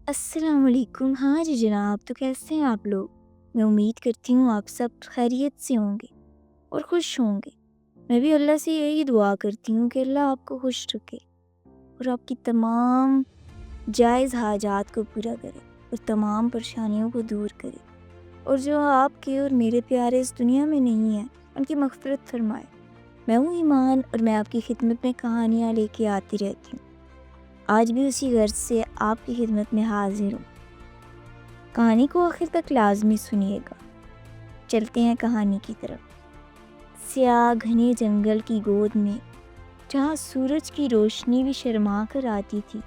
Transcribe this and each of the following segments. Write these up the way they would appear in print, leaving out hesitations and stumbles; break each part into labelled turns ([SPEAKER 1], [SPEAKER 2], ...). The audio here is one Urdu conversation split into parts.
[SPEAKER 1] السلام علیکم۔ ہاں جی جناب، تو کیسے ہیں آپ لوگ؟ میں امید کرتی ہوں آپ سب خیریت سے ہوں گے اور خوش ہوں گے۔ میں بھی اللہ سے یہی دعا کرتی ہوں کہ اللہ آپ کو خوش رکھے اور آپ کی تمام جائز حاجات کو پورا کرے اور تمام پریشانیوں کو دور کرے، اور جو آپ کے اور میرے پیارے اس دنیا میں نہیں ہیں ان کی مغفرت فرمائے۔ میں ہوں ایمان اور میں آپ کی خدمت میں کہانیاں لے کے آتی رہتی ہوں۔ آج بھی اسی غرض سے آپ کی خدمت میں حاضر ہوں۔ کہانی کو آخر تک لازمی سنیے گا۔ چلتے ہیں کہانی کی طرف۔ سیاہ گھنے جنگل کی گود میں، جہاں سورج کی روشنی بھی شرما کر آتی تھی،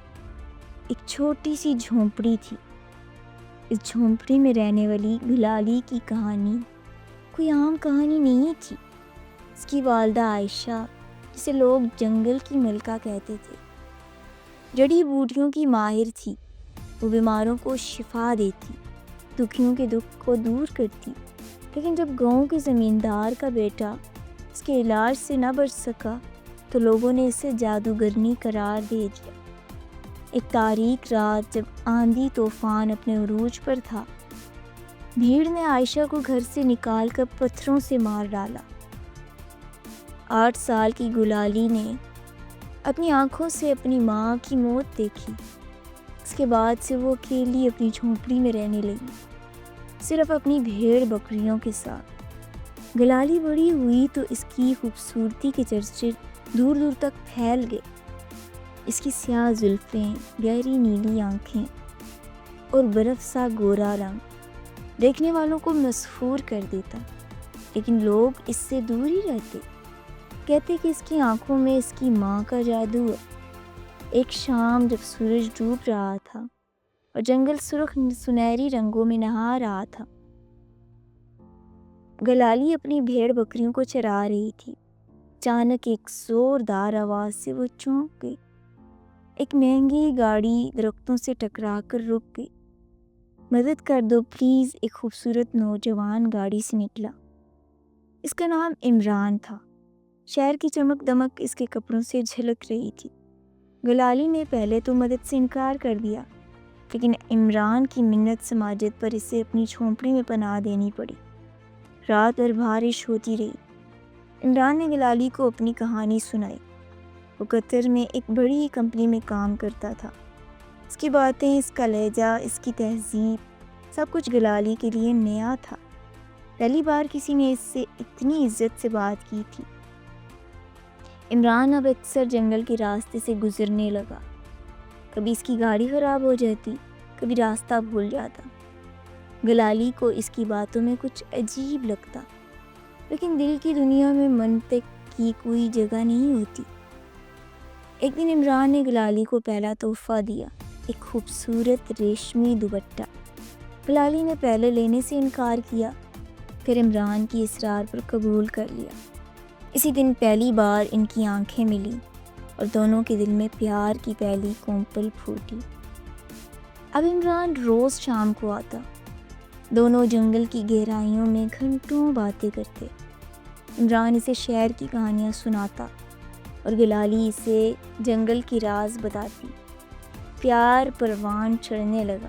[SPEAKER 1] ایک چھوٹی سی جھونپڑی تھی۔ اس جھونپڑی میں رہنے والی گلالی کی کہانی کوئی عام کہانی نہیں تھی۔ اس کی والدہ عائشہ، جسے لوگ جنگل کی ملکہ کہتے تھے، جڑی بوٹیوں کی ماہر تھی۔ وہ بیماروں کو شفا دیتی، دکھیوں کے دکھ کو دور کرتی۔ لیکن جب گاؤں کے زمیندار کا بیٹا اس کے علاج سے نہ بچ سکا تو لوگوں نے اسے جادوگرنی قرار دے دیا۔ ایک تاریک رات جب آندھی طوفان اپنے عروج پر تھا، بھیڑ نے عائشہ کو گھر سے نکال کر پتھروں سے مار ڈالا۔ 8 سال کی گلالی نے اپنی آنکھوں سے اپنی ماں کی موت دیکھی۔ اس کے بعد سے وہ اکیلی اپنی جھونپڑی میں رہنے لگی، صرف اپنی بھیڑ بکریوں کے ساتھ۔ گلالی بڑی ہوئی تو اس کی خوبصورتی کے چرچے دور دور تک پھیل گئے۔ اس کی سیاہ زلفیں، گہری نیلی آنکھیں اور برف سا گورا رنگ دیکھنے والوں کو مسحور کر دیتا، لیکن لوگ اس سے دور ہی رہتے، کہتے کہ اس کی آنکھوں میں اس کی ماں کا جادو ہے۔ ایک شام جب سورج ڈوب رہا تھا اور جنگل سرخ سنہری رنگوں میں نہا رہا تھا، گلالی اپنی بھیڑ بکریوں کو چرا رہی تھی۔ اچانک ایک زوردار آواز سے وہ چونک گئی۔ ایک مہنگی گاڑی درختوں سے ٹکرا کر رک گئی۔ مدد کر دو پلیز، ایک خوبصورت نوجوان گاڑی سے نکلا۔ اس کا نام عمران تھا۔ شہر کی چمک دمک اس کے کپڑوں سے جھلک رہی تھی۔ گلالی نے پہلے تو مدد سے انکار کر دیا، لیکن عمران کی منت سماجت پر اسے اپنی جھونپڑی میں پناہ دینی پڑی۔ رات بھر بارش ہوتی رہی۔ عمران نے گلالی کو اپنی کہانی سنائی۔ وہ قطر میں ایک بڑی کمپنی میں کام کرتا تھا۔ اس کی باتیں، اس کا لہجہ، اس کی تہذیب، سب کچھ گلالی کے لیے نیا تھا۔ پہلی بار کسی نے اس سے اتنی عزت سے بات کی تھی۔ عمران اب اکثر جنگل کے راستے سے گزرنے لگا۔ کبھی اس کی گاڑی خراب ہو جاتی، کبھی راستہ بھول جاتا۔ گلالی کو اس کی باتوں میں کچھ عجیب لگتا، لیکن دل کی دنیا میں منطق کی کوئی جگہ نہیں ہوتی۔ ایک دن عمران نے گلالی کو پہلا تحفہ دیا، ایک خوبصورت ریشمی دوپٹہ۔ گلالی نے پہلے لینے سے انکار کیا، پھر عمران کی اصرار پر قبول کر لیا۔ اسی دن پہلی بار ان کی آنکھیں ملی اور دونوں کے دل میں پیار کی پہلی کونپل پھوٹی۔ اب عمران روز شام کو آتا۔ دونوں جنگل کی گہرائیوں میں گھنٹوں باتیں کرتے۔ عمران اسے شہر کی کہانیاں سناتا اور گلالی اسے جنگل کی راز بتاتی۔ پیار پروان چڑھنے لگا،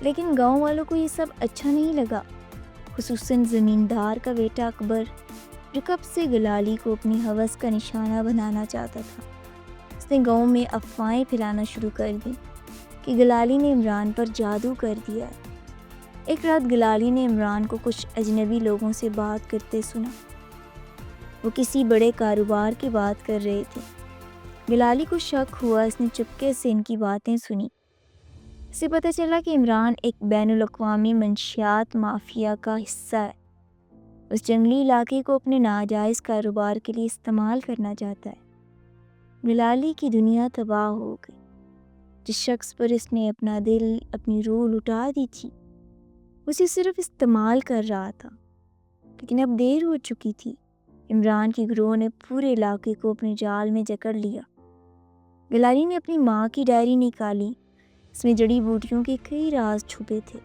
[SPEAKER 1] لیکن گاؤں والوں کو یہ سب اچھا نہیں لگا، خصوصاً زمیندار کا بیٹا اکبر، جو کب سے گلالی کو اپنی ہوس کا نشانہ بنانا چاہتا تھا۔ اس نے گاؤں میں افواہیں پھیلانا شروع کر دی کہ گلالی نے عمران پر جادو کر دیا ہے۔ ایک رات گلالی نے عمران کو کچھ اجنبی لوگوں سے بات کرتے سنا۔ وہ کسی بڑے کاروبار کی بات کر رہے تھے۔ گلالی کو شک ہوا، اس نے چپکے سے ان کی باتیں سنی۔ اسے پتہ چلا کہ عمران ایک بین الاقوامی منشیات مافیا کا حصہ ہے، اس جنگلی علاقے کو اپنے ناجائز کاروبار کے لیے استعمال کرنا چاہتا ہے۔ گلالی کی دنیا تباہ ہو گئی۔ جس شخص پر اس نے اپنا دل، اپنی روح لٹا دی تھی، اسے صرف استعمال کر رہا تھا، لیکن اب دیر ہو چکی تھی۔ عمران کی گروہ نے پورے علاقے کو اپنے جال میں جکڑ لیا۔ گلالی نے اپنی ماں کی ڈائری نکالی، اس میں جڑی بوٹیوں کے کئی راز چھپے تھے۔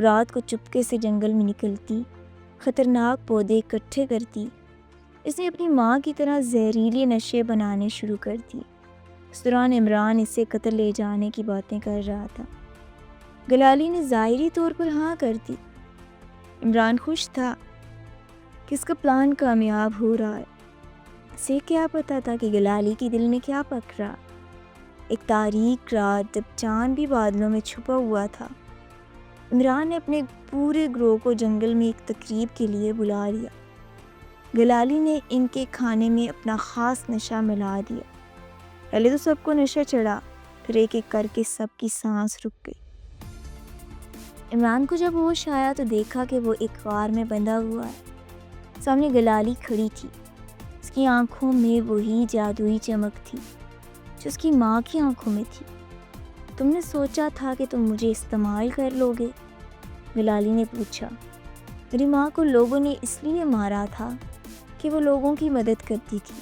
[SPEAKER 1] رات کو چپکے سے جنگل میں نکلتی، خطرناک پودے اکٹھے کرتی۔ اس نے اپنی ماں کی طرح زہریلے نشے بنانے شروع کر دیے۔ اس دوران عمران اسے قتل لے جانے کی باتیں کر رہا تھا۔ گلالی نے ظاہری طور پر ہاں کر دی۔ عمران خوش تھا کہ اس کا پلان کامیاب ہو رہا ہے۔ اسے کیا پتا تھا کہ گلالی کے دل میں کیا پک رہا۔ ایک تاریک رات جب چاند بھی بادلوں میں چھپا ہوا تھا، عمران نے اپنے پورے گروہ کو جنگل میں ایک تقریب کے لیے بلا لیا۔ گلالی نے ان کے کھانے میں اپنا خاص نشہ ملا دیا۔ پہلے تو سب کو نشہ چڑھا، پھر ایک ایک کر کے سب کی سانس رک گئی۔ عمران کو جب ہوش آیا تو دیکھا کہ وہ ایک غار میں بندھا ہوا ہے۔ سامنے گلالی کھڑی تھی، اس کی آنکھوں میں وہی جادوئی چمک تھی جو اس کی ماں کی آنکھوں میں تھی۔ تم نے سوچا تھا کہ تم مجھے استعمال کر لو گے؟ گلالی نے پوچھا۔ میری ماں کو لوگوں نے اس لیے مارا تھا کہ وہ لوگوں کی مدد کرتی تھی۔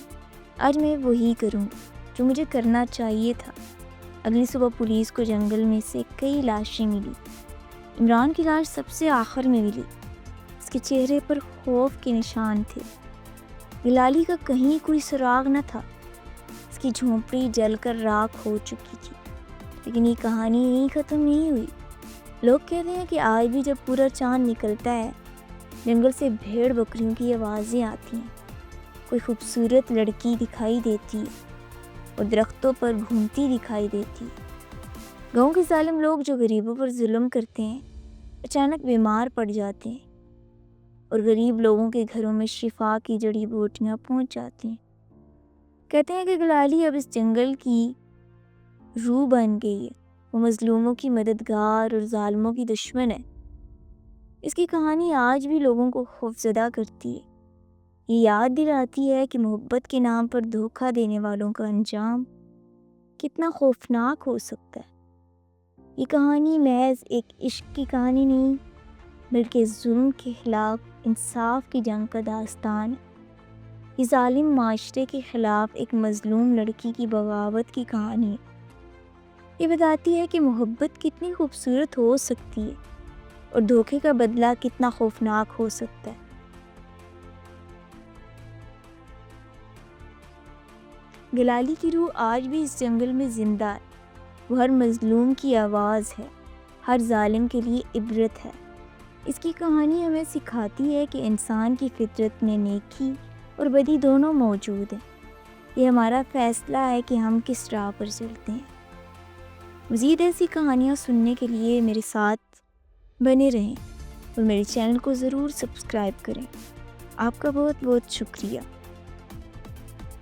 [SPEAKER 1] آج میں وہی کروں جو مجھے کرنا چاہیے تھا۔ اگلی صبح پولیس کو جنگل میں سے کئی لاشیں ملی۔ عمران کی لاش سب سے آخر میں ملی۔ اس کے چہرے پر خوف کے نشان تھے۔ گلالی کا کہیں کوئی سراغ نہ تھا۔ اس کی جھونپڑی جل کر راکھ ہو چکی تھی۔ لیکن یہ کہانی یہیں ختم نہیں ہوئی۔ لوگ کہتے ہیں کہ آج بھی جب پورا چاند نکلتا ہے، جنگل سے بھیڑ بکریوں کی آوازیں آتی ہیں، کوئی خوبصورت لڑکی دکھائی دیتی ہے اور درختوں پر گھومتی دکھائی دیتی ہے۔ گاؤں کے ظالم لوگ جو غریبوں پر ظلم کرتے ہیں اچانک بیمار پڑ جاتے ہیں اور غریب لوگوں کے گھروں میں شفا کی جڑی بوٹیاں پہنچ جاتی ہیں۔ کہتے ہیں کہ گلالی اب اس جنگل کی روح بن گئی ہے۔ وہ مظلوموں کی مددگار اور ظالموں کی دشمن ہے۔ اس کی کہانی آج بھی لوگوں کو خوفزدہ کرتی ہے۔ یہ یاد دلاتی ہے کہ محبت کے نام پر دھوکہ دینے والوں کا انجام کتنا خوفناک ہو سکتا ہے۔ یہ کہانی محض ایک عشق کی کہانی نہیں، بلکہ ظلم کے خلاف انصاف کی جنگ کا داستان ہے۔ یہ ظالم معاشرے کے خلاف ایک مظلوم لڑکی کی بغاوت کی کہانی ہے۔ یہ بتاتی ہے کہ محبت کتنی خوبصورت ہو سکتی ہے اور دھوکے کا بدلہ کتنا خوفناک ہو سکتا ہے۔ گلالی کی روح آج بھی اس جنگل میں زندہ ہے۔ وہ ہر مظلوم کی آواز ہے، ہر ظالم کے لیے عبرت ہے۔ اس کی کہانی ہمیں سکھاتی ہے کہ انسان کی فطرت میں نیکی اور بدی دونوں موجود ہیں۔ یہ ہمارا فیصلہ ہے کہ ہم کس راہ پر چلتے ہیں۔ مزید ایسی کہانیاں سننے کے لیے میرے ساتھ بنے رہیں اور میرے چینل کو ضرور سبسکرائب کریں۔ آپ کا بہت بہت شکریہ۔